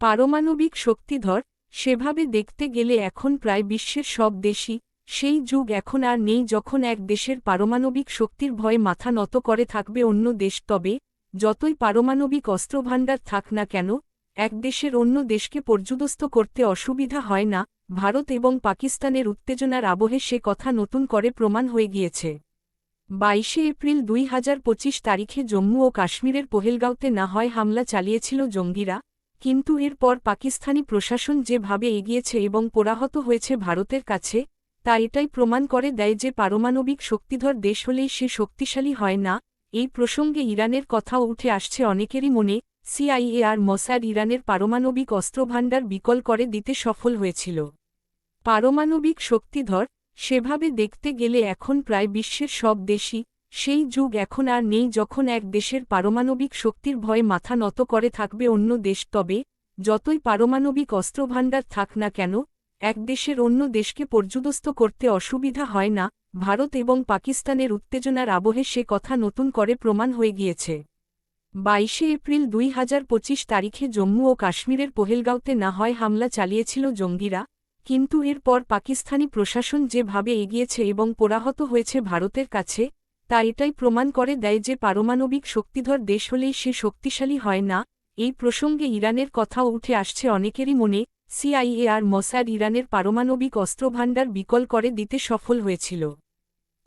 পারমাণবিক শক্তিধর, সেভাবে দেখতে গেলে এখন প্রায় বিশ্বের সব দেশই, সেই যুগ এখন আর নেই যখন এক দেশের পারমাণবিক শক্তির ভয়ে মাথা নত করে থাকবে অন্য দেশ। তবে যতই পারমাণবিক অস্ত্রভাণ্ডার থাক না কেন, এক দেশের অন্য দেশকে পর্যুদস্ত করতে অসুবিধা হয় না। ভারত এবং পাকিস্তানের উত্তেজনার আবহে সে কথা নতুন করে প্রমাণ হয়ে গিয়েছে। 22 এপ্রিল 2025 তারিখে জম্মু ও কাশ্মীরের পহেলগাঁওতে না হয় হামলা চালিয়েছিল জঙ্গিরা, কিন্তু এরপর পাকিস্তানি প্রশাসন যেভাবে এগিয়েছে এবং পরাহত হয়েছে ভারতের কাছে, তা এটাই প্রমাণ করে দেয় যে পারমাণবিক শক্তিধর দেশ হলেই সে শক্তিশালী হয় না। এই প্রসঙ্গে ইরানের কথাও উঠে আসছে অনেকেরই মনে। সিআইএ আর মোসাদ ইরানের পারমাণবিক অস্ত্রভাণ্ডার বিকল করে দিতে সফল হয়েছিল। পারমাণবিক শক্তিধর, সেভাবে দেখতে গেলে এখন প্রায় বিশ্বের সব দেশই, সেই যুগ এখন আর নেই যখন এক দেশের পারমাণবিক শক্তির ভয়ে মাথা নত করে থাকবে অন্য দেশ। তবে যতই পারমাণবিক অস্ত্রভাণ্ডার থাক না কেন, এক দেশের অন্য দেশকে পর্যুদস্ত করতে অসুবিধা হয় না। ভারত এবং পাকিস্তানের উত্তেজনার আবহে সে কথা নতুন করে প্রমাণ হয়ে গিয়েছে। 22 এপ্রিল 2025 তারিখে জম্মু ও কাশ্মীরের পহেলগাঁওতে না হয় হামলা চালিয়েছিল জঙ্গিরা, কিন্তু এরপর পাকিস্তানি প্রশাসন যেভাবে এগিয়েছে এবং পরাহত হয়েছে ভারতের কাছে, তা এটাই প্রমাণ করে দেয় যে পারমাণবিক শক্তিধর দেশ হলেই সে শক্তিশালী হয় না। এই প্রসঙ্গে ইরানের কথাও উঠে আসছে অনেকেরই মনে। সিআইএ আর মোসাদ ইরানের পারমাণবিক অস্ত্রভাণ্ডার বিকল করে দিতে সফল হয়েছিল।